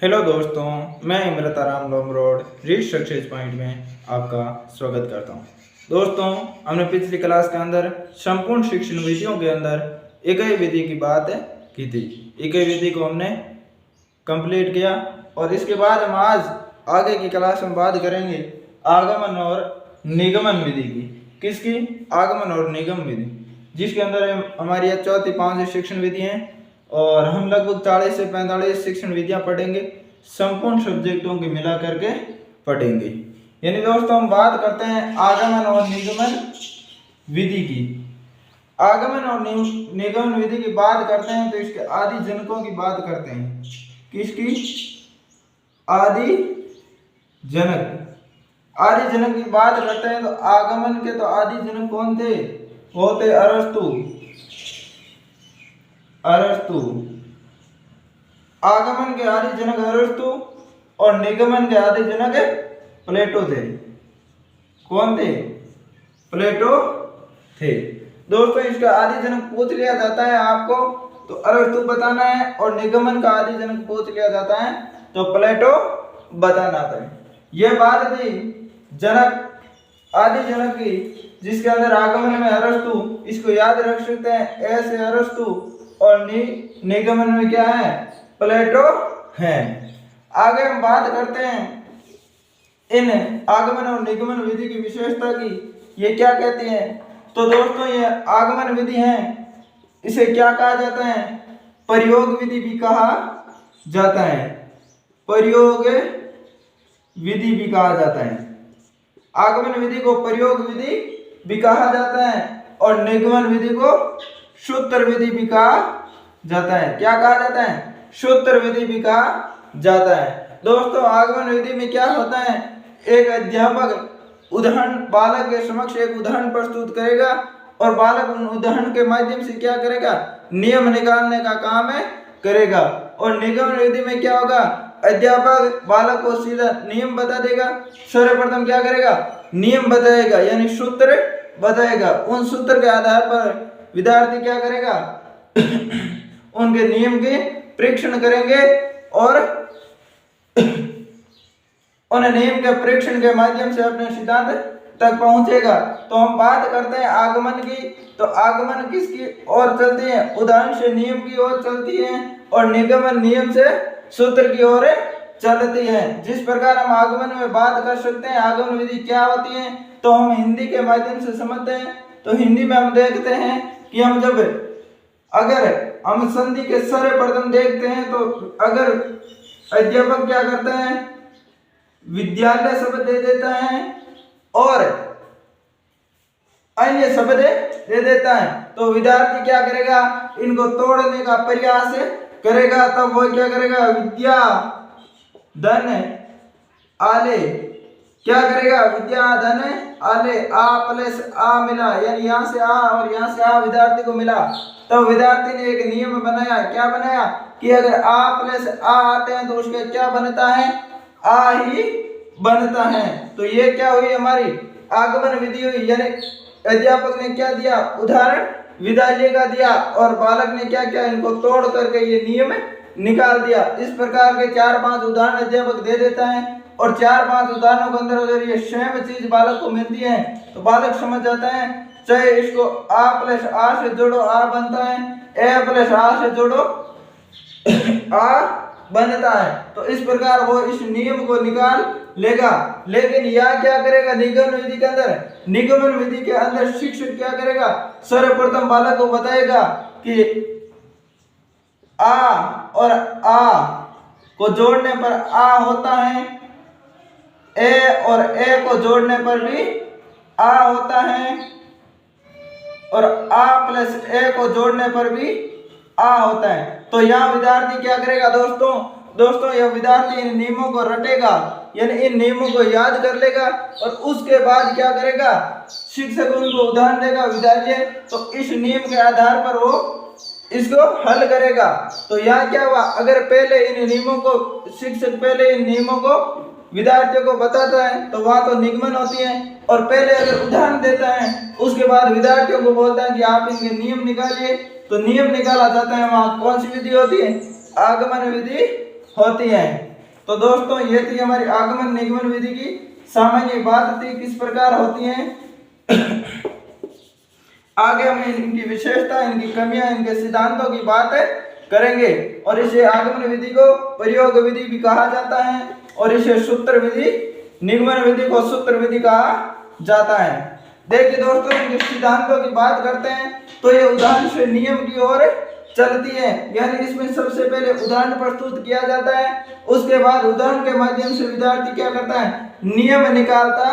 Hello दोस्तों, मैं इमरत आराम लोमरोड रीच सक्सेस पॉइंट में आपका स्वागत करता हूं। दोस्तों, हमने पिछली क्लास के अंदर संपूर्ण शिक्षण विधियों के अंदर इकाई विधि की बात की थी। इकाई विधि को हमने कंप्लीट किया और इसके बाद हम आज आगे की क्लास में बात करेंगे आगमन और निगमन विधि की। किसकी? आगमन और निगम विधि, जिसके अंदर हमारी यह चौथी पांचवी शिक्षण विधि है और हम लगभग 40 से 45 शिक्षण विधियां पढ़ेंगे। संपूर्ण सब्जेक्टों की मिला करके पढ़ेंगे। यानी दोस्तों, हम बात करते हैं आगमन और निगमन विधि की। आगमन और निगमन विधि की बात करते हैं तो इसके आदि जनकों की बात करते हैं। किसकी? आदि जनक। आदि जनक की बात करते हैं तो आगमन के तो आदि जनक कौन थे? वो थे अरस्तु। आगमन के आदि जनक अरस्तु और निगमन के आदि जनक प्लेटो थे। कौन थे? प्लेटो थे। दोस्तों, इसका आदि जनक पूछ लिया जाता है आपको तो अरस्तु बताना है और निगमन का आदि जनक पूछ लिया जाता है तो प्लेटो बताना था। यह बात थी जनक आदि जनक की, जिसके अंदर आगमन में अरस्तु, इसको याद रख सकते हैं, ऐसे अरस्तु और निगमन में क्या है? प्लेटो है। आगे हम बात करते हैं इन आगमन और निगमन विधि की विशेषता की। ये क्या कहती है? तो दोस्तों, ये आगमन विधि है, इसे क्या कहा जाता है? प्रयोग विधि भी कहा जाता है। प्रयोग विधि भी कहा जाता है। आगमन विधि को प्रयोग विधि भी कहा जाता है और निगमन विधि को सूत्र विधि भी कहा जाता है। क्या कहा जाता है? सूत्र विधि भी कहा जाता है। दोस्तों, आगमन विधि में क्या होता है? एक अध्यापक उदाहरण बालक के समक्ष एक उदाहरण प्रस्तुत करेगा और बालक उन उदाहरण के माध्यम से क्या करेगा? नियम निकालने का काम करेगा। और निगमन विधि में क्या होगा? अध्यापक बालक को सीधा नियम बता देगा। सर्वप्रथम क्या करेगा? नियम बताएगा, यानी सूत्र बताएगा। उन सूत्र के आधार पर विद्यार्थी क्या करेगा? उनके नियम के परीक्षण करेंगे और उन नियम के परीक्षण के माध्यम से अपने सिद्धांत तक पहुंचेगा। तो हम बात करते हैं आगमन की। तो आगमन किसकी ओर चलती है? उदाहरण से नियम की ओर चलती है और निगमन नियम से सूत्र की ओर चलती है। जिस प्रकार हम आगमन में बात कर सकते हैं आगमन विधि क्या होती है, तो हम हिंदी के माध्यम से समझते हैं। तो हिंदी में हम देखते हैं कि अगर हम संधि के सर्वप्रथम देखते हैं तो अगर अध्यापक क्या करते हैं? विद्यालय शब्द दे देता है और अन्य शब्द दे देता है तो विद्यार्थी क्या करेगा? इनको तोड़ने का प्रयास करेगा। तब वो क्या करेगा? विद्या धन आले क्या करेगा? विद्या धन आले, आ प्लस आ मिला, यानी यहाँ से आ और यहाँ से आ विद्यार्थी को मिला। तब विद्यार्थी ने एक नियम बनाया। क्या बनाया? कि अगर आ प्लस आ आते हैं तो उसके क्या बनता है? आ ही बनता है। तो ये क्या हुई? हमारी आगमन विधि हुई। यानी अध्यापक ने क्या दिया? उदाहरण विद्यालय का दिया और बालक ने क्या किया? इनको तोड़ करके ये नियम निकाल दिया। इस प्रकार के 4-5 उदाहरण अध्यापक दे देता है और 4-5 उदाहरणों के अंदर अगर ये सेम चीज बालक को मिलती है तो बालक समझ जाता है, चाहे इसको आ प्लस आ से जोड़ो आ बनता है, ए प्लस आ से जोड़ो आ बनता है। तो इस प्रकार वो इस नियम को निकाल लेगा। लेकिन यह क्या करेगा? निगमन विधि के अंदर, निगमन विधि के अंदर शिक्षक क्या करेगा? सर्वप्रथम बालक को बताएगा कि आ और आ को जोड़ने पर आ होता है, ए और ए को जोड़ने पर भी आ होता है और आ प्लस ए को जोड़ने पर भी आ होता है। तो यहाँ विद्यार्थी क्या करेगा? दोस्तों यह विद्यार्थी इन नियमों को रटेगा, यानी इन नियमों को याद कर लेगा और उसके बाद क्या करेगा? शिक्षक उनको उदाहरण देगा विद्यालय, तो इस नियम के आधार पर वो इसको हल करेगा। तो यहाँ क्या हुआ? अगर पहले इन नियमों को शिक्षक पहले इन नियमों को विद्यार्थियों को बताता है तो वहां तो निगमन होती है, और पहले अगर उदाहरण देता है उसके बाद विद्यार्थियों को बोलता है कि आप इनके नियम निकालिए, तो नियम निकाला जाता है। वहां कौन सी विधि होती है? आगमन विधि होती है। तो दोस्तों ये थी हमारी आगमन निगमन विधि की सामान्य बात थी, किस प्रकार होती है। आगे हम इनकी विशेषता, इनकी कमियां, इनके सिद्धांतों की बात करेंगे। और इसे आगमन विधि को प्रयोग विधि भी कहा जाता है और इसे सूत्र विधि, निगमन विधि को सूत्र विधि कहा जाता है। देखिए दोस्तों, इनके सिद्धांतों की बात करते हैं तो ये उदाहरण से नियम की ओर चलती है, यानी इसमें सबसे पहले उदाहरण प्रस्तुत किया जाता है, उसके बाद उदाहरण के माध्यम से विद्यार्थी क्या करता है, नियम निकालता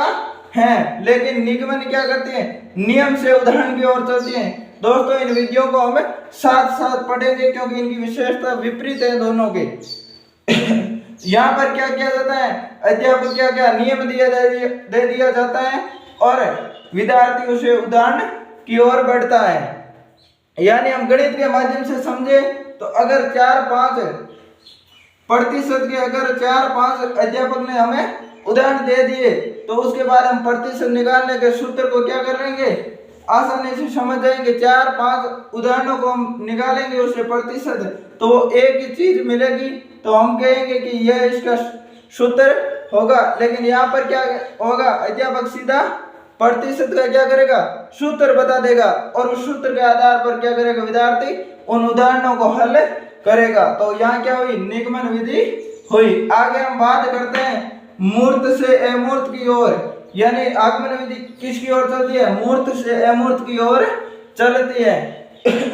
है। लेकिन निगमन क्या करती है, नियम से उदाहरण की ओर चलती है। दोस्तों इन विधियों को हम साथ साथ पढ़ेंगे क्योंकि इनकी विशेषता विपरीत है दोनों के। यहाँ पर क्या किया जाता है, अध्यापक क्या क्या नियम दे दिया जाता है और विद्यार्थी उसे उदाहरण की ओर बढ़ता है। यानी हम गणित के माध्यम से समझे तो अगर 4-5% के अगर 4-5 अध्यापक ने हमें उदाहरण दे दिए तो उसके बाद हम प्रतिशत निकालने के सूत्र को क्या कर लेंगे, आसानी से समझ जाएंगे। 4-5 उदाहरणों को हम निकालेंगे उससे प्रतिशत, तो एक ही चीज मिलेगी तो हम कहेंगे कि यह इसका सूत्र होगा। लेकिन यहाँ पर क्या होगा, अध्यापक सीधा प्रतिशत का क्या करेगा, सूत्र बता देगा और उस सूत्र के आधार पर क्या करेगा, विद्यार्थी उन उदाहरणों को हल करेगा। तो यहाँ क्या हुई, निगमन विधि हुई। आगे हम बात करते हैं मूर्त से अमूर्त की ओर, यानी आगमन विधि किसकी ओर चलती है, मूर्त से अमूर्त की ओर चलती है।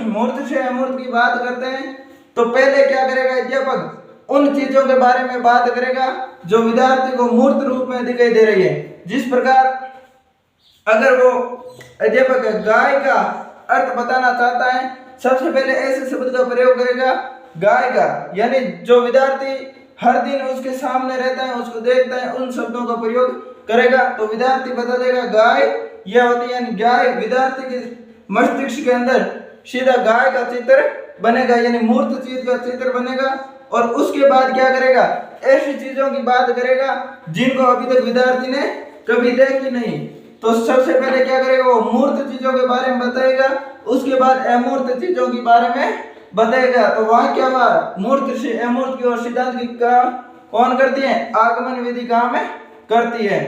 मूर्त से अमूर्त की बात करते हैं तो पहले क्या करेगा, अध्यापक उन चीजों के बारे में बात करेगा जो विद्यार्थी को मूर्त रूप में दिखाई दे रही है। जिस प्रकार अगर वो अध्यापक गाय का अर्थ बताना चाहता है, सबसे पहले ऐसे शब्द का प्रयोग करेगा गाय का, यानी जो विद्यार्थी हर दिन उसके सामने रहता है, उसको देखता है, उन शब्दों का प्रयोग करेगा तो विद्यार्थी बता देगा गाय यह होती है। यानी गाय, विद्यार्थी के मस्तिष्क के अंदर सीधा गाय का चित्र बनेगा, यानी मूर्त चीज का चित्र बनेगा। और उसके बाद क्या करेगा, ऐसी चीजों की बात करेगा जिनको अभी तक विद्यार्थी ने कभी देखी नहीं। तो सबसे पहले क्या करेगा, वो मूर्त चीजों के बारे में बताएगा, उसके बाद अमूर्त चीजों के बारे में बताएगा। तो वहां क्या हुआ, मूर्त से अमूर्त की ओर सिद्धांत की काम कौन करती है, आगमन विधि काम करती है।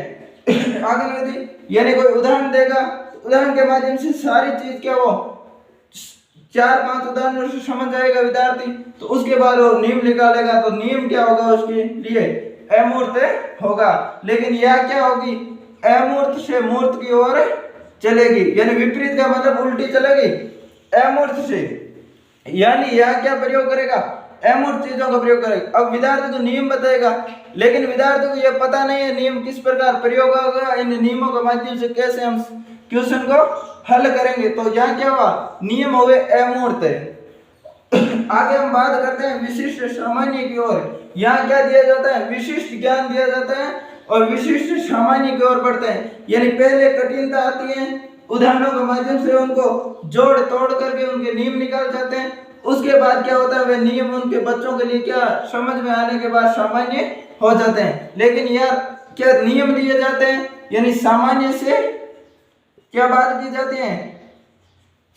आगमन विधि यानी कोई उदाहरण देगा, उदाहरण के माध्यम से सारी चीज क्या वो 4-5 उदाहरणों से समझ जाएगा विद्यार्थी, तो उसके बाद वो नियम निकालेगा। तो नियम क्या होगा उसके लिए, अमूर्त होगा। लेकिन यह क्या होगी, अमूर्त से मूर्त की ओर चलेगी, यानी विपरीत का मतलब उल्टी चलेगी अमूर्त से। यानी यह क्या प्रयोग करेगा, अमूर्त चीजों का प्रयोग करेगा। अब विद्यार्थी को नियम बताएगा, लेकिन विद्यार्थी को यह पता नहीं है नियम किस प्रकार प्रयोग होगा, इन नियमों के माध्यम से कैसे हम क्वेश्चन को हल करेंगे। तो यहाँ क्या हुआ, नियम हुए अमूर्त। आगे हम बात करते हैं विशिष्ट सामान्य की ओर। यहाँ क्या दिया जाता है, विशिष्ट ज्ञान दिया जाता है और विशिष्ट सामान्य की ओर बढ़ते हैं। यानी पहले कठिनता आती है, उदाहरणों के माध्यम से उनको जोड़ तोड़ करके उनके नियम निकाल जाते हैं। उसके बाद क्या होता है, वे नियम उनके बच्चों के लिए क्या समझ में आने के बाद सामान्य हो जाते हैं। लेकिन यार क्या नियम दिए जाते हैं, यानी सामान्य से क्या बात की जाती है,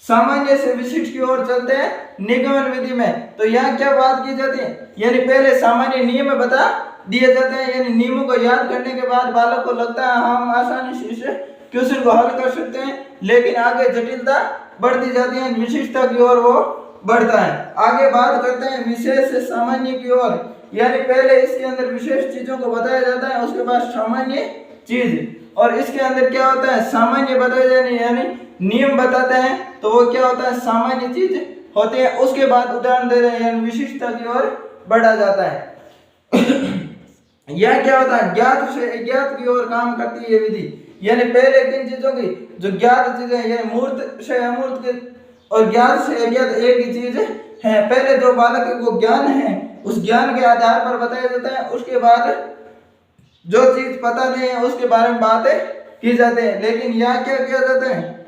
सामान्य से विशिष्ट की ओर चलते हैं निगमन विधि में। तो यहाँ क्या बात की जाती है, यानी पहले सामान्य नियम बता दिए जाते हैं, यानी नियमों को याद करने के बाद बालक को लगता है हम आसानी से इसे क्वेश्चन को हल कर सकते हैं। लेकिन आगे जटिलता बढ़ती जाती है, विशिष्टता की ओर वो बढ़ता है। आगे बात करते हैं विशेष से सामान्य की ओर, यानी पहले इसके अंदर विशेष चीजों को बताया जाता है, उसके बाद सामान्य चीज, और इसके अंदर क्या होता है, सामान्य बताए जाने यानी नियम बताते हैं, तो वो क्या होता है, सामान्य चीज होते हैं। उसके बाद उदाहरण दे रहे हैं, यानी विशिष्टता की ओर बढ़ा जाता है। यह क्या होता है, ज्ञात से अज्ञात की ओर काम करती है विधि। यानी पहले किन चीजों की, जो ज्ञात चीजें, यानी मूर्त से अमूर्त के और ज्ञात से अज्ञात एक ही चीज है। पहले जो बालक को ज्ञान है उस ज्ञान के आधार पर बताया जाता है, उसके बाद जो चीज पता नहीं है उसके बारे में बातें की जाती है। लेकिन यहाँ क्या किया जाता है,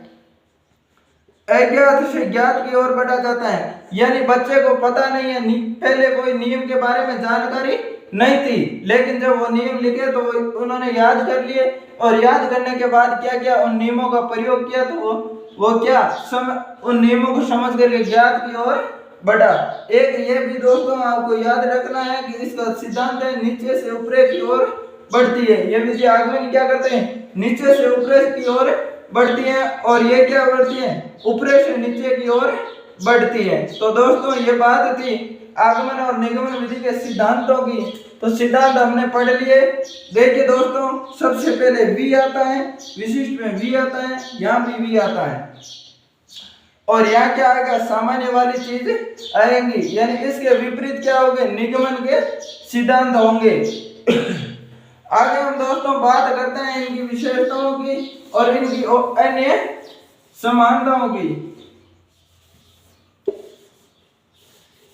अज्ञात से ज्ञात की ओर बढ़ा जाता है। यानी बच्चे को पता नहीं है, पहले कोई नियम के बारे में जानकारी नहीं थी, लेकिन जब वो नियम लिखे तो उन्होंने याद कर लिए, और याद करने के बाद क्या किया, उन नियमों का प्रयोग किया, तो वो क्या उन नियमों को समझ करके ज्ञात की ओर बटा। एक ये भी दोस्तों आपको याद रखना है कि इसका सिद्धांत है नीचे से ऊपर की ओर बढ़ती है। ये विधि आगमन क्या करते हैं, नीचे से ऊपर की ओर बढ़ती है, और ये क्या बढ़ती है, ऊपर से नीचे की ओर बढ़ती है। तो दोस्तों ये बात थी आगमन और निगमन विधि के सिद्धांतों की। तो सिद्धांत हमने पढ़ लिए। देखिए दोस्तों, सबसे पहले वी आता है, विशिष्ट में वी आता है, यहाँ भी वी आता है, और यहाँ क्या आएगा, सामान्य वाली चीज आएंगी, यानी इसके विपरीत क्या होंगे, निगमन के सिद्धांत होंगे। आगे हम दोस्तों बात करते हैं इनकी विशेषताओं की और इनकी अन्य समानताओं की।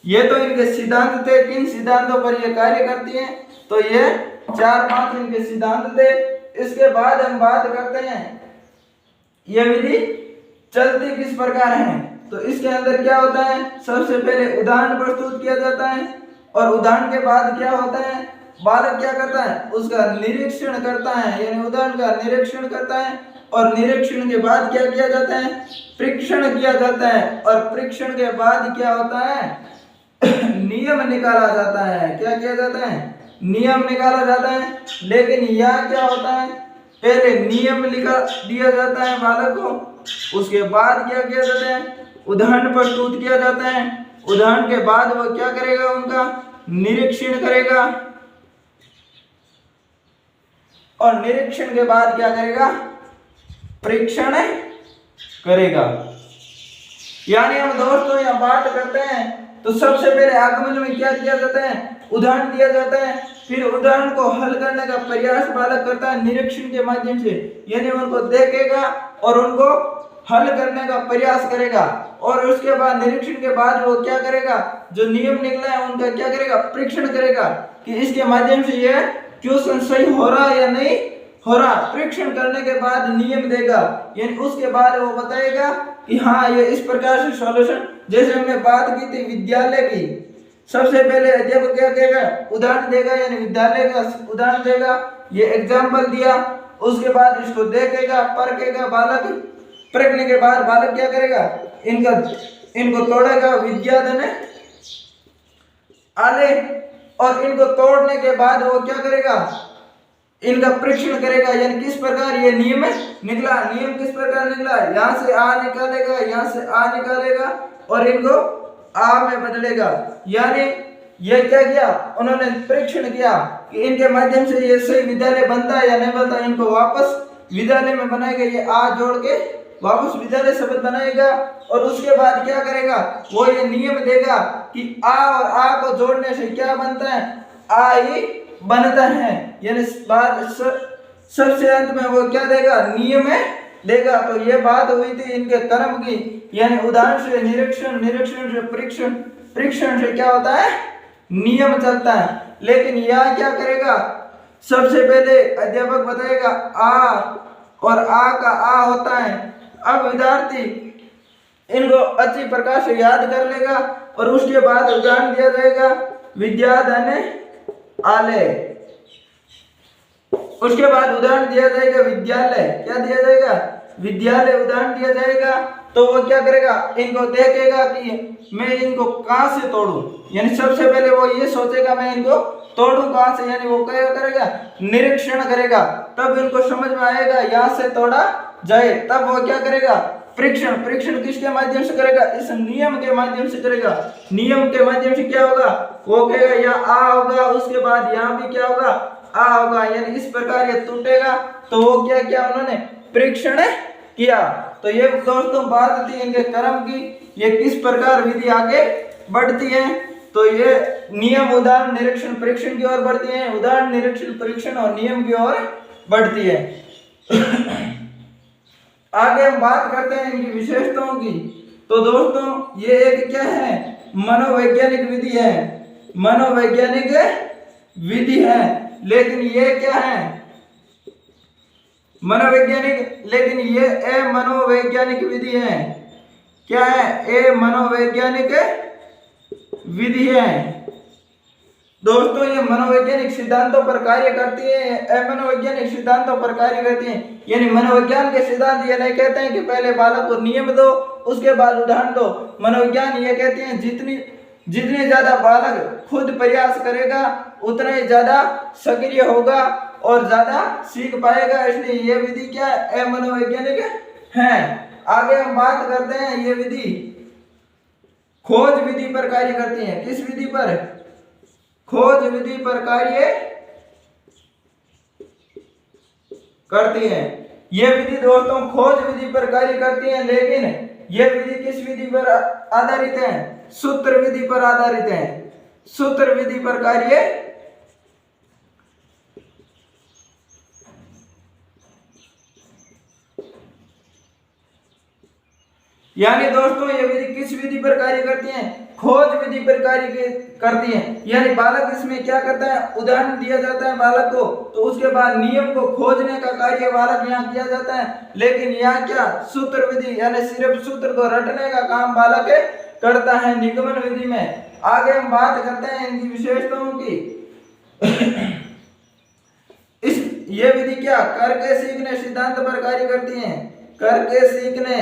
ये तो इनके सिद्धांत थे, किन सिद्धांतों पर ये कार्य करती हैं, तो ये 4-5 इनके सिद्धांत थे। इसके बाद हम बात करते हैं ये विधि चलती किस प्रकार है। तो इसके अंदर क्या होता है, सबसे पहले उदाहरण प्रस्तुत किया जाता है, और उदाहरण के बाद क्या होता है, बालक क्या करता है, उसका निरीक्षण करता है, यानी उदाहरण का निरीक्षण करता है, और निरीक्षण के बाद क्या किया जाता है, परीक्षण किया जाता है, और परीक्षण के बाद क्या होता है, नियम निकाला जाता है। क्या किया जाता है, नियम निकाला जाता है। लेकिन यहाँ क्या होता है, पहले नियम लिखा दिया जाता है बालक को, उसके बाद क्या किया जाता है, उदाहरण प्रस्तुत किया जाता है, उदाहरण के बाद वो क्या करेगा, उनका निरीक्षण करेगा, और निरीक्षण के बाद क्या करेगा, परीक्षण करेगा। यानी हम दोस्तों यहाँ बात करते हैं तो सबसे पहले आगमन में क्या किया जाता है, उदाहरण दिया जाता है, फिर उदाहरण को हल करने का प्रयास बालक करता है निरीक्षण के माध्यम से, यानी उनको देखेगा और उनको हल करने का प्रयास करेगा, और उसके बाद निरीक्षण के बाद वो क्या करेगा, जो नियम निकला है उनका क्या करेगा, परीक्षण करेगा कि इसके माध्यम से यह क्वेश्चन सही हो रहा है या नहीं हो रहा। परीक्षण करने के बाद नियम देगा, यानी उसके बाद वो बताएगा कि हाँ ये इस प्रकार से सॉल्यूशन, जैसे हमने बात की थी विद्यालय की, सबसे पहले अध्यापक क्या कहेगा, उदाहरण देगा, यानी विद्यालय का उदाहरण देगा, ये एग्जाम्पल दिया, उसके बाद इसको देखेगा, परखेगा बालक, परखने के बाद बालक क्या करेगा, इनको तोड़ेगा, विद्याधन आले, और इनको तोड़ने के बाद वो क्या करेगा, इनका परीक्षण करेगा, यानी किस प्रकार ये नियम निकला, नियम किस प्रकार निकला, यहाँ से आ निकालेगा, यहाँ से आ निकालेगा, और इनको आ में बदलेगा। यानी ये क्या किया, उन्होंने परीक्षण किया कि इनके माध्यम से ये सही विद्यालय बनता है या नहीं बनता, इनको वापस विद्यालय में बनाएगा, ये आ जोड़ के वापस विद्यालय शब्द बनाएगा, और उसके बाद क्या करेगा, वो ये नियम देगा कि आ और आ को जोड़ने से क्या बनता है, आ ही बनता है, यानी सबसे अंत में वो क्या देगा, नियम देगा। तो ये बात हुई थी इनके कर्म की, यानी उदाहरण से निरीक्षण, निरीक्षण से परीक्षण, परीक्षण से क्या होता है, नियम चलता है। लेकिन यह क्या करेगा, सबसे पहले अध्यापक बताएगा आ, और आ का आ होता है। अब विद्यार्थी इनको अच्छी प्रकार से याद कर लेगा, और उसके बाद उदाहरण दिया जाएगा, विद्याधन आले, उसके बाद उदाहरण दिया जाएगा विद्यालय, क्या दिया जाएगा, विद्यालय उदाहरण दिया जाएगा। तो वो क्या करेगा, इनको देखेगा कि मैं इनको कहां से तोड़ूं, यानी सबसे पहले वो ये सोचेगा मैं इनको तोड़ूं कहां से, यानी वो क्या करेगा, निरीक्षण करेगा, तब इनको समझ में आएगा यहाँ से तोड़ा जाए, तब वो क्या करेगा, परीक्षण, परीक्षण किसके माध्यम से करेगा, इस नियम के माध्यम से करेगा। नियम के माध्यम से क्या होगा, वो कहेगा यहाँ आ होगा, उसके बाद यहाँ भी क्या होगा, आ होगा, यानी इस प्रकार ये टूटेगा। तो वो क्या किया, उन्होंने परीक्षण किया। तो ये दोस्तों बात थी इनके कर्म की, ये किस प्रकार विधि आगे बढ़ती है। तो ये नियम, उदाहरण, निरीक्षण, परीक्षण की ओर बढ़ती है, उदाहरण, निरीक्षण, परीक्षण और नियम की ओर बढ़ती है। आगे हम बात करते हैं इनकी विशेषताओं की। तो दोस्तों ये एक क्या है, मनोवैज्ञानिक विधि है, मनोवैज्ञानिक विधि है। लेकिन ये क्या है, मनोवैज्ञानिक, लेकिन ये अमनोवैज्ञानिक विधि है। क्या है, ए मनोवैज्ञानिक विधि है। दोस्तों ये मनोवैज्ञानिक सिद्धांतों पर कार्य करती है, अमनोवैज्ञानिक सिद्धांतों पर कार्य करती है। यानी मनोविज्ञान के सिद्धांत ये नहीं कहते हैं कि पहले बालक को नियम दो उसके बाद उदाहरण दो। मनोविज्ञान ये कहते हैं जितनी जितने ज्यादा बालक खुद प्रयास करेगा उतना ही ज्यादा सक्रिय होगा और ज्यादा सीख पाएगा। इसलिए ये विधि क्या है, अमनोवैज्ञानिक है। आगे हम बात करते हैं, ये विधि खोज विधि पर कार्य करती है। किस विधि पर? खोज विधि पर कार्य करती है। ये विधि दोस्तों खोज विधि पर कार्य करती है, लेकिन ये विधि किस विधि पर आधारित है? सूत्र विधि पर आधारित है। सूत्र विधि पर कार्य यानी दोस्तों ये विधि किस विधि पर कार्य करती है? खोज विधि पर कार्य करती है। यानी बालक इसमें क्या करता है, उदाहरण दिया जाता है बालक को, तो उसके बाद नियम को खोजने का कार्य बालक यहाँ किया जाता है। लेकिन यहाँ क्या सूत्र विधि यानी सिर्फ सूत्र को रटने का काम बालक करता है निगमन विधि में। आगे हम बात करते हैं इनकी विशेषताओं की। इस ये विधि क्या करके सीखने सिद्धांत पर कार्य करती है। करके सीखने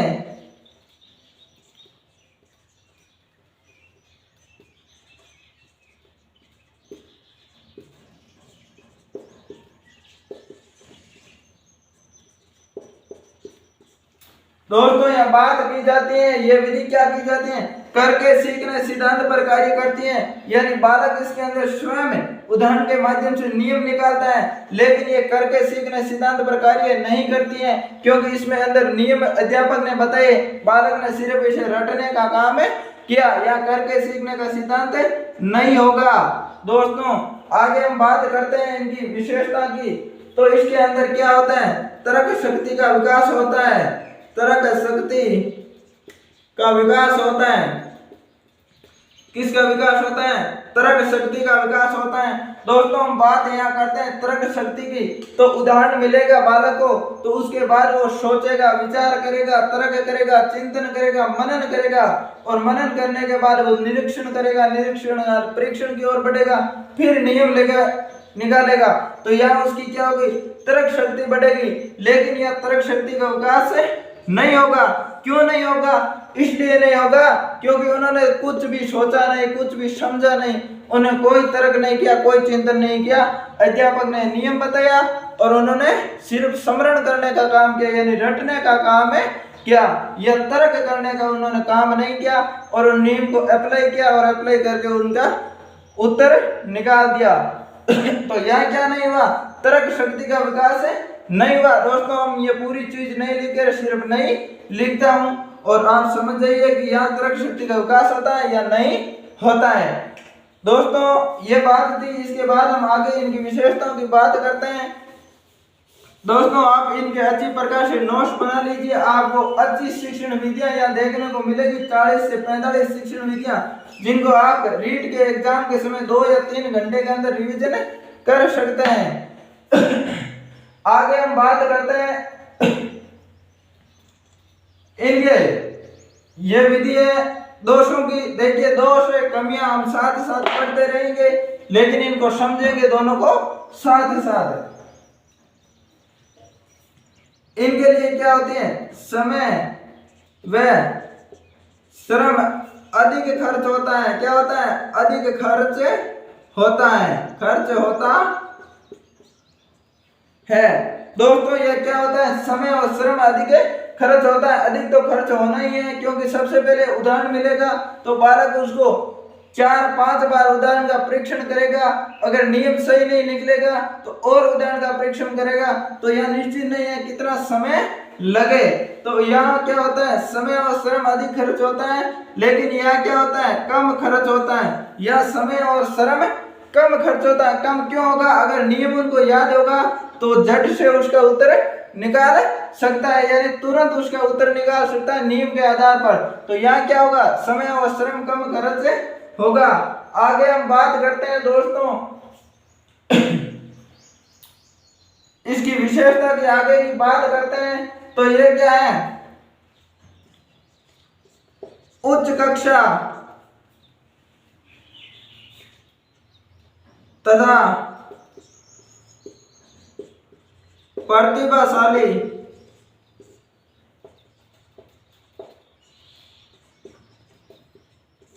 दोस्तों यह बात की जाती है, ये विधि क्या की जाती है, करके सीखने सिद्धांत पर कार्य करती है। यानी बालक इसके अंदर स्वयं उदाहरण के माध्यम से नियम निकालता है, लेकिन ये करके सीखने सिद्धांत पर कार्य नहीं करती है, क्योंकि इसमें अंदर नियम अध्यापक ने बताए, बालक ने सिर्फ इसे रटने का काम है किया। या करके सीखने का सिद्धांत नहीं होगा। दोस्तों आगे हम बात करते हैं इनकी विशेषता की। तो इसके अंदर क्या होता है, तर्क शक्ति का विकास होता है। तर्क शक्ति का विकास होता है। किसका विकास होता है? तर्क शक्ति का विकास होता है। दोस्तों हम बात यहाँ करते हैं तर्क शक्ति की। तो उदाहरण मिलेगा बालक को, तो उसके बाद वो सोचेगा, विचार करेगा, तर्क करेगा, चिंतन करेगा, मनन करेगा, और मनन करने के बाद वो निरीक्षण करेगा, निरीक्षण परीक्षण की ओर बढ़ेगा, फिर नियम निकालेगा। तो यहाँ उसकी क्या होगी, तर्क शक्ति बढ़ेगी। लेकिन यह तर्क शक्ति का विकास नहीं होगा। क्यों नहीं होगा? इसलिए नहीं होगा क्योंकि उन्होंने कुछ भी सोचा नहीं, कुछ भी समझा नहीं, उन्हें कोई तर्क नहीं किया, कोई चिंतन नहीं किया। अध्यापक ने नियम बताया और उन्होंने सिर्फ स्मरण करने का काम किया, यानी रटने का काम है क्या, यह तर्क करने का उन्होंने काम नहीं किया और उन नियम को अप्लाई किया और अप्लाई करके उनका उत्तर निकाल दिया। तो यह क्या नहीं हुआ, तर्क शक्ति का विकास नहीं हुआ। दोस्तों हम ये पूरी चीज नहीं लिखे, सिर्फ नहीं लिखता हूं और आप समझ जाइए कि यहाँ तर्क शक्ति का विकास होता है या नहीं होता है। दोस्तों ये बात थी। इसके बाद हम आगे इनकी विशेषताओं की बात करते हैं। दोस्तों आप इनके अच्छी प्रकार से नोट्स बना लीजिए। आपको अच्छी शिक्षण विधियां यहाँ देखने को मिलेगी, 40 से 45 शिक्षण विधियां, जिनको आप रीट के एग्जाम के समय 2 या 3 घंटे के अंदर रिवीजन कर सकते हैं। आगे हम बात करते हैं इनके ये विधि है दोषों की। देखिए दोष है, कमियां हम साथ साथ पढ़ते रहेंगे, लेकिन इनको समझेंगे दोनों को साथ साथ। इनके लिए क्या होते हैं, समय व श्रम अधिक खर्च होता है। क्या होता है, अधिक खर्च होता है, खर्च होता है। दोस्तों ये क्या होता है, समय और श्रम अधिक खर्च होता है। अधिक तो खर्च होना ही है, क्योंकि सबसे पहले उदाहरण मिलेगा तो बालक उसको 4-5 बार उदाहरण का परीक्षण करेगा। अगर नियम सही नहीं निकलेगा तो और उदाहरण का परीक्षण करेगा। तो यह निश्चित नहीं है कितना समय लगे। तो यहाँ क्या होता है, समय और श्रम अधिक खर्च होता है, लेकिन यहाँ क्या होता है, कम खर्च होता है। यह समय और श्रम कम खर्च होता है। कम क्यों होगा, अगर नियम उनको याद होगा तो झट से उसका उत्तर निकाल सकता है, यानी तुरंत उसका उत्तर निकाल सकता है नियम के आधार पर। तो यहाँ क्या होगा, समय और श्रम कम खर्च होगा। आगे हम बात करते हैं दोस्तों इसकी विशेषता की, आगे की बात करते हैं। तो ये क्या है, उच्च कक्षा तथा प्रतिभाशाली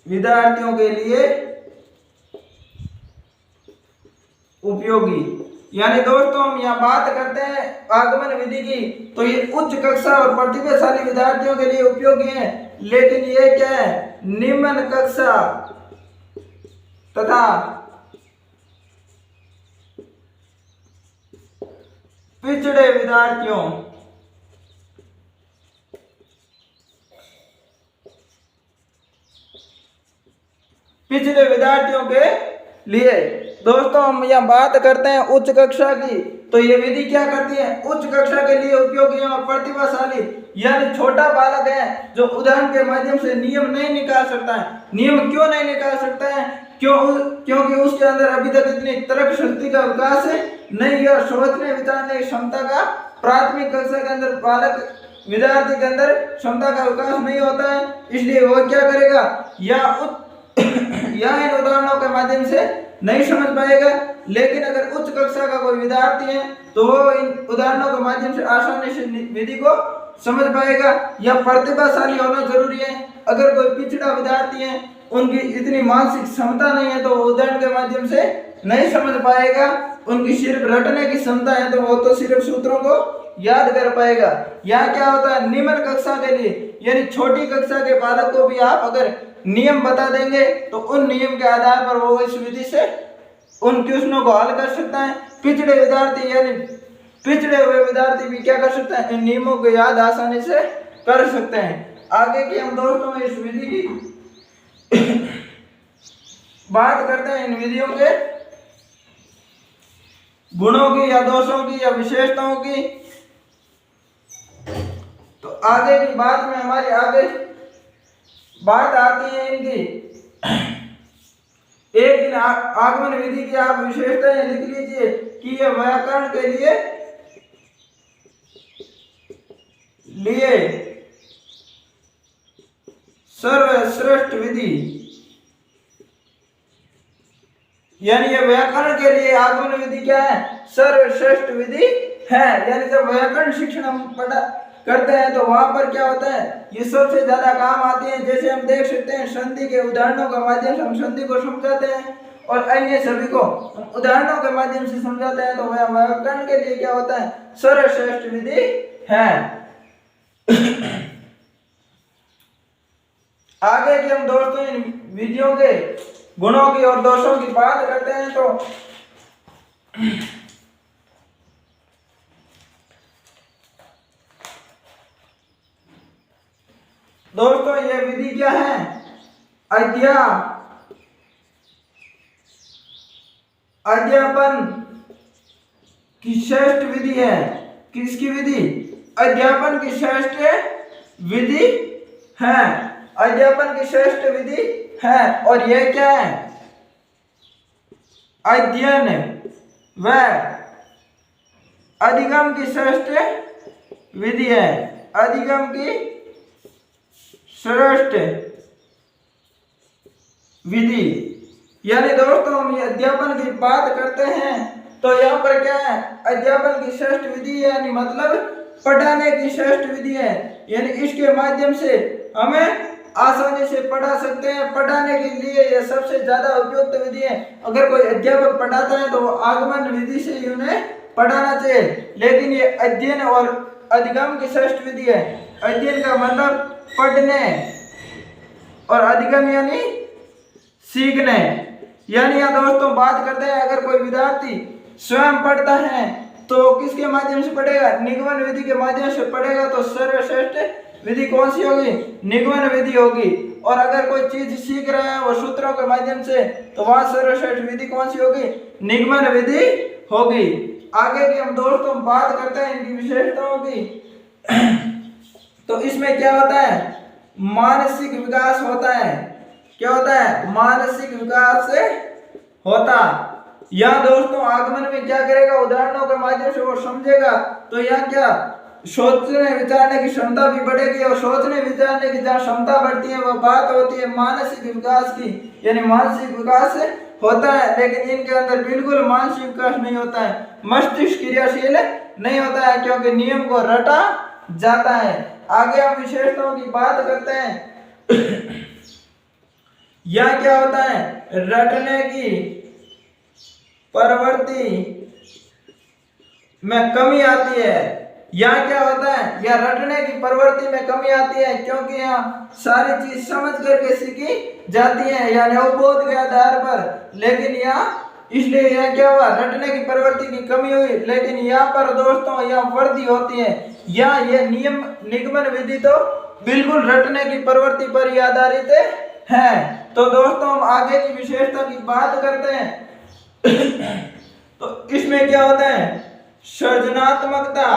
विद्यार्थियों के लिए उपयोगी। यानी दोस्तों हम यहाँ बात करते हैं आगमन विधि की, तो ये उच्च कक्षा और प्रतिभाशाली विद्यार्थियों के लिए उपयोगी है। लेकिन ये क्या है, निम्न कक्षा तथा पिछड़े विद्यार्थियों के लिए। दोस्तों हम यहाँ बात करते हैं उच्च कक्षा की, तो ये विधि क्या करती है, उच्च कक्षा के लिए उपयोगी और प्रतिभाशाली यानी छोटा बालक है जो उदाहरण के माध्यम से नियम नहीं निकाल सकता है। नियम क्यों नहीं निकाल सकता है, क्योंकि उसके अंदर अभी तक इतनी तर्क शक्ति का विकास नहीं है, सोचने विचारने की क्षमता का प्राथमिक कक्षा के अंदर बालक विद्यार्थी के अंदर क्षमता का विकास नहीं होता है। इसलिए वो क्या करेगा, या इन उदाहरणों के माध्यम से नहीं समझ पाएगा। लेकिन अगर उच्च कक्षा का कोई विद्यार्थी है तो वो इन उदाहरणों के माध्यम से आसानी से विधि को समझ पाएगा। या प्रतिभाशाली होना जरूरी है। अगर कोई पिछड़ा विद्यार्थी है, उनकी इतनी मानसिक क्षमता नहीं है तो वो उदाहरण के माध्यम से नहीं समझ पाएगा। उनकी सिर्फ रटने की क्षमता है तो वो तो सिर्फ सूत्रों को याद कर पाएगा। यहाँ क्या होता है, निम्न कक्षा के लिए यानी छोटी कक्षा के बालक को भी आप अगर नियम बता देंगे तो उन नियम के आधार पर वो इस विधि से उन क्वेश्चनों को हल कर सकता है। पिछड़े विद्यार्थी यानी पिछड़े हुए विद्यार्थी भी क्या कर सकते हैं, इन नियमों को याद आसानी से कर सकते हैं। आगे की हम दोस्तों इस विधि की बात करते हैं, इन विधियों के गुणों की या दोषों की या विशेषताओं की। तो आगे की बात में हमारी आगे बात आती है इनकी। एक दिन आगमन विधि की आप विशेषताएं लिख लीजिए कि यह व्याकरण के लिए सर्वश्रेष्ठ विधि, यानी यह व्याकरण के लिए आगमन विधि क्या है, सर्वश्रेष्ठ विधि है। यानी जब व्याकरण शिक्षण हम पढ़ा करते हैं तो वहां पर क्या होता है, ये सबसे ज्यादा काम आती है। जैसे हम देख सकते हैं संधि के उदाहरणों के माध्यम से हम संधि को समझाते हैं और अन्य सभी को हम उदाहरणों के माध्यम से समझाते हैं। तो वह व्याकरण के लिए क्या होता है, सर्वश्रेष्ठ विधि है। आगे की हम दोस्तों इन विधियों के गुणों की और दोषों की बात करते हैं। तो दोस्तों ये विधि क्या है, अध्यापन की श्रेष्ठ विधि है। किसकी विधि, अध्यापन की श्रेष्ठ विधि है। अध्यापन की श्रेष्ठ विधि है। और यह क्या है, अध्ययन व अधिगम की श्रेष्ठ विधि है। अधिगम की श्रेष्ठ विधि यानी दोस्तों हम ये अध्यापन की बात करते हैं तो यहाँ पर क्या है, अध्यापन की श्रेष्ठ विधि यानी मतलब पढ़ाने की श्रेष्ठ विधि है। यानी इसके माध्यम से हमें आसानी से पढ़ा सकते हैं। पढ़ाने के लिए यह सबसे ज्यादा उपयुक्त विधि है। अगर कोई अध्यापक पढ़ाता है तो वो आगमन विधि से ही उन्हें पढ़ाना चाहिए। लेकिन ये अध्ययन और अधिगम की श्रेष्ठ विधि है। अध्ययन का मतलब पढ़ने और अधिगम यानी सीखने। यानी यहाँ दोस्तों बात करते हैं, अगर कोई विद्यार्थी स्वयं पढ़ता है तो किसके माध्यम से पढ़ेगा, निगमन विधि के माध्यम से पढ़ेगा। तो सर्वश्रेष्ठ विधि कौन सी होगी, निगमन विधि होगी। और अगर कोई चीज सीख रहा है वो सूत्रों के माध्यम से तो वहां सर्वश्रेष्ठ विधि कौन सी होगी, निगमन विधि होगी। आगे की हम दोस्तों बात करते हैं इनकी विशेषताओं की। तो इसमें क्या होता है, मानसिक विकास होता है। क्या होता है, मानसिक विकास होता। यहाँ दोस्तों आगमन में क्या करेगा, उदाहरणों के माध्यम से वो समझेगा। तो यहाँ क्या, सोचने विचारने की क्षमता भी बढ़ेगी। और सोचने विचारने की जहाँ क्षमता बढ़ती है वह बात होती है मानसिक विकास की। यानी मानसिक विकास होता है, लेकिन इनके अंदर बिल्कुल मानसिक विकास नहीं होता है, मस्तिष्क क्रियाशील नहीं होता है, क्योंकि नियम को रटा जाता है। आगे हम विशेषताओं की बात करते हैं। यह क्या होता है, रटने की प्रवृत्ति में कमी आती है। यहाँ क्या होता है, या रटने की प्रवृत्ति में कमी आती है, क्योंकि यहाँ सारी चीज समझ करके सीखी जाती है, यानी अवबोध के आधार पर। लेकिन यहाँ इसलिए यह क्या हुआ, रटने की प्रवृत्ति की कमी हुई। लेकिन यहाँ पर दोस्तों यहाँ वृद्धि होती है। यहाँ ये नियम निगमन विधि तो बिल्कुल रटने की प्रवृत्ति पर ही आधारित है। तो दोस्तों हम आगे की विशेषता की बात करते हैं। तो इसमें क्या होता है, सृजनात्मकता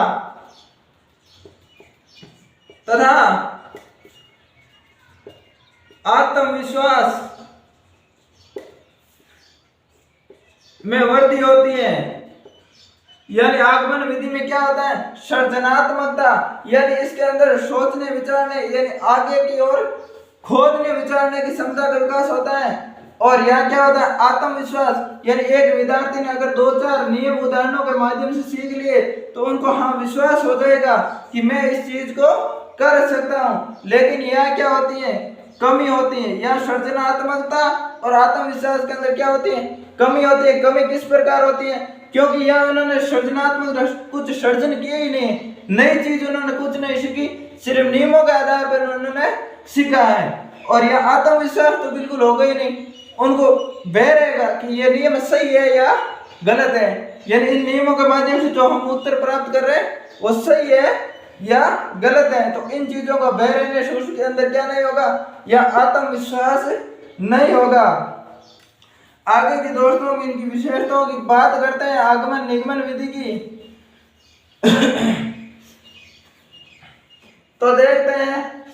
तथा आत्मविश्वास में वृद्धि होती है। यानी आगमन विधि में क्या होता है, सृजनात्मकता, यानी इसके अंदर सोचने विचारने यानी आगे की ओर खोजने विचारने की क्षमता का विकास होता है। और यहाँ क्या होता है, आत्मविश्वास, यानी एक विद्यार्थी ने अगर 2-4 नियम उदाहरणों के माध्यम से सीख लिए तो उनको हाँ विश्वास हो जाएगा कि मैं इस चीज को कर सकता हूँ। लेकिन यह क्या होती है, कमी होती है। यहाँ सृजनात्मकता और आत्मविश्वास के अंदर क्या होती है, कमी होती है। कमी किस प्रकार होती है, क्योंकि यहाँ उन्होंने सृजनात्मक कुछ सृजन किए ही नहीं, नई चीज उन्होंने कुछ नहीं सीखी, सिर्फ नियमों के आधार पर उन्होंने सीखा है। और यह आत्मविश्वास तो बिल्कुल होगा ही नहीं, उनको भय रहेगा कि ये नियम सही है या गलत है, यानी इन नियमों के माध्यम से जो हम उत्तर प्राप्त कर रहे हैं वो सही है या गलत है। तो इन चीजों का भय रहने से उसके अंदर क्या नहीं होगा, या आत्मविश्वास नहीं होगा। आगे की दोस्तों की इनकी विशेषताओं की बात करते हैं, आगमन निगमन विधि की। तो देखते हैं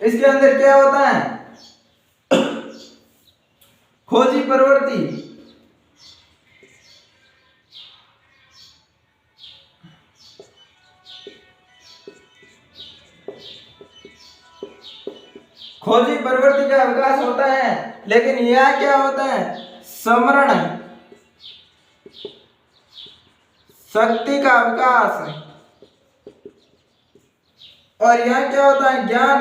इसके अंदर क्या होता है, खोजी प्रवृत्ति, खोजी प्रवृत्ति का विकास होता है। लेकिन यह क्या होता है, स्मरण शक्ति का विकास। और यह क्या होता है, ज्ञान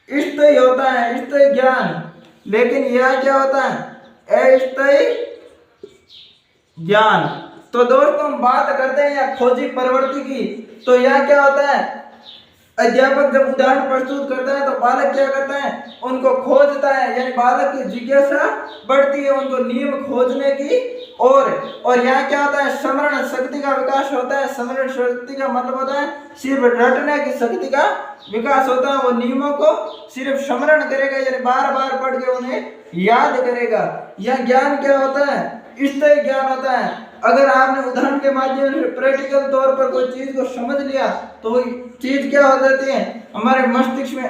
स्थायी होता है, स्थायी ज्ञान। लेकिन यह क्या होता है, अस्थायी ज्ञान। तो दोस्तों हम बात करते हैं या खोजी प्रवृत्ति की, तो यह क्या होता है, अध्यापक जब उदाहरण प्रस्तुत करता है तो बालक क्या करता है, उनको खोजता है, यानी बालक की जिज्ञासा बढ़ती है उनको नियम खोजने की और यहाँ क्या होता है, स्मरण शक्ति का विकास होता है। स्मरण शक्ति का मतलब होता है सिर्फ रटने की शक्ति का विकास होता है, वो नियमों को सिर्फ स्मरण करेगा, यानी बार बार पढ़ के उन्हें याद करेगा। यह ज्ञान क्या होता है, स्थायी ज्ञान होता है। अगर आपने उदाहरण के माध्यम से प्रैक्टिकल तौर पर कोई चीज को समझ लिया तो वो चीज क्या हो जाती है, हमारे मस्तिष्क में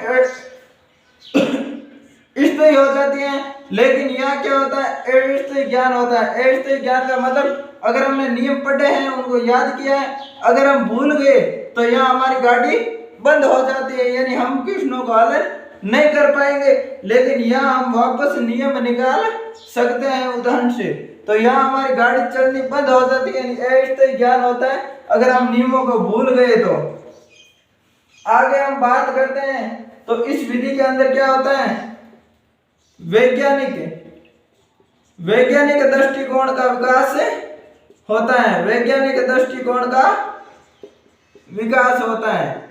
स्थायी हो जाती है। लेकिन यह क्या होता है, अस्थायी ज्ञान होता है। अस्थायी ज्ञान का मतलब अगर हमने नियम पढ़े हैं, उनको याद किया है, अगर हम भूल गए तो यहाँ हमारी गाड़ी बंद हो जाती है, यानी हम क्वेश्चनों को हल नहीं कर पाएंगे। लेकिन यहाँ हम वापस नियम निकाल सकते हैं उदाहरण से, तो यहाँ हमारी गाड़ी चलनी बंद हो जाती है, अस्थायी ज्ञान होता है अगर हम नियमों को भूल गए तो। आगे हम बात करते हैं तो इस विधि के अंदर क्या होता है, वैज्ञानिक दृष्टिकोण का विकास होता है। वैज्ञानिक दृष्टिकोण का विकास होता है,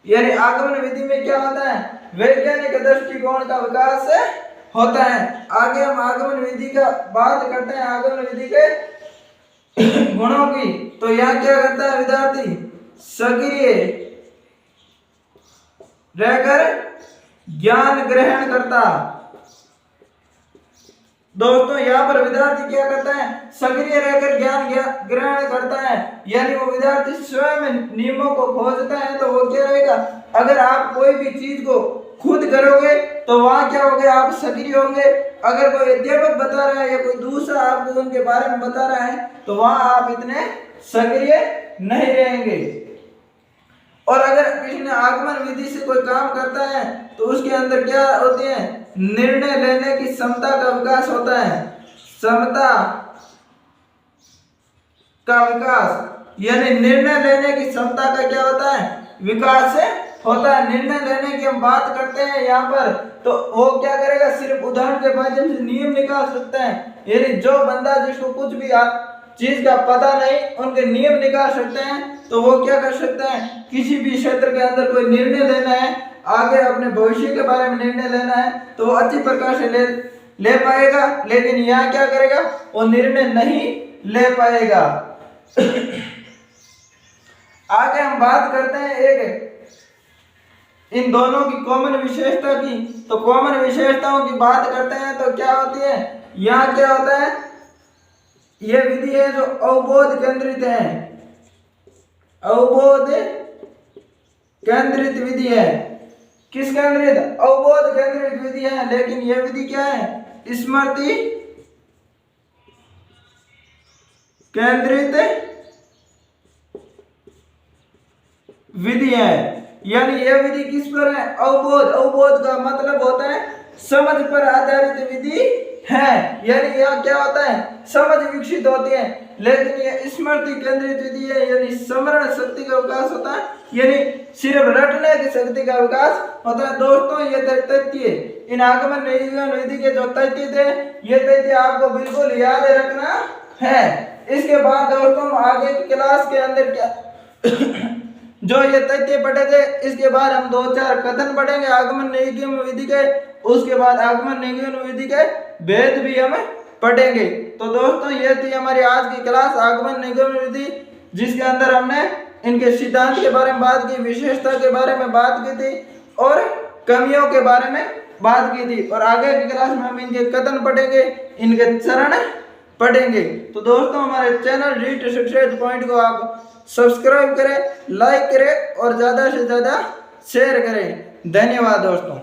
यानी आगमन विधि में क्या होता है, वैज्ञानिक दृष्टिकोण का विकास होता है। आगे हम आगमन विधि का बात करते हैं, आगमन विधि के गुणों की। तो यहाँ क्या करता है विद्यार्थी, सक्रिय रहकर ज्ञान ग्रहण करता। दोस्तों यहाँ पर विद्यार्थी क्या करता है, सक्रिय रहकर ज्ञान ग्रहण करता है, यानी वो विद्यार्थी स्वयं नियमों को खोजता है। तो वो क्या रहेगा, अगर आप कोई भी चीज को खुद करोगे तो वहां क्या होगा, आप सक्रिय होंगे। अगर कोई अध्यापक बता रहा है या कोई दूसरा आपको उनके बारे में बता रहा है तो वहां आप इतने सक्रिय नहीं रहेंगे। और अगर किसी ने आगमन विधि से कोई काम करता है तो उसके अंदर क्या होती है, निर्णय लेने की क्षमता का विकास होता है, क्षमता का विकास, यानी निर्णय लेने की क्षमता का क्या होता है, विकास होता है। निर्णय लेने की हम बात करते हैं यहाँ पर, तो वो क्या करेगा, सिर्फ उदाहरण के माध्यम से नियम निकाल सकते हैं, यानी जो बंदा जिसको कुछ भी चीज का पता नहीं उनके नियम निकाल सकते हैं, तो वो क्या कर सकते हैं, किसी भी क्षेत्र के अंदर कोई निर्णय लेना है, आगे अपने भविष्य के बारे में निर्णय लेना है तो वो अच्छी प्रकार से ले पाएगा। लेकिन यहाँ क्या करेगा, वो निर्णय नहीं ले पाएगा। आगे हम बात करते हैं एक इन दोनों की कॉमन विशेषता की। तो कॉमन विशेषताओं की बात करते हैं तो क्या होती है, यहाँ क्या होता है, यह विधि है जो अवबोध केंद्रित है, अवबोध केंद्रित विधि है। किस केंद्रित, अवबोध केंद्रित विधि है। लेकिन यह विधि क्या है, स्मृति केंद्रित विधि है। यानी यह विधि किस पर है, अवबोध, अवबोध का मतलब होता है समझ पर आधारित विधि है। यानी यह क्या होता है, समझ विकसित होती है। लेकिन यह स्मृति केंद्रित विधि है, यानी स्मरण शक्ति का विकास होता है, यानी सिर्फ रटने की शक्ति का विकास होता है। दोस्तों ये तथ्य, इन आगमन निगमन विधि के जो तथ्य थे, ये तथ्य आपको बिल्कुल याद रखना है। इसके बाद दोस्तों आगे की क्लास के अंदर क्या जो ये तथ्य पढ़े थे, इसके बाद हम 2-4 कथन पढ़ेंगे आगमन निगमन विधि के, उसके बाद आगमन निगमन विधि के भेद भी हम पढ़ेंगे। तो दोस्तों ये थी हमारी आज की क्लास आगमन निगमन विधि, जिसके अंदर हमने इनके सिद्धांत के बारे में बात की, विशेषता के बारे में बात की थी और कमियों के बारे में बात की थी। और आगे की क्लास में हम इनके कथन पढ़ेंगे, इनके चरण पढ़ेंगे। तो दोस्तों हमारे चैनल रीड सक्सेस पॉइंट को आप सब्सक्राइब करें, लाइक करें और ज़्यादा से ज़्यादा शेयर करें। धन्यवाद दोस्तों।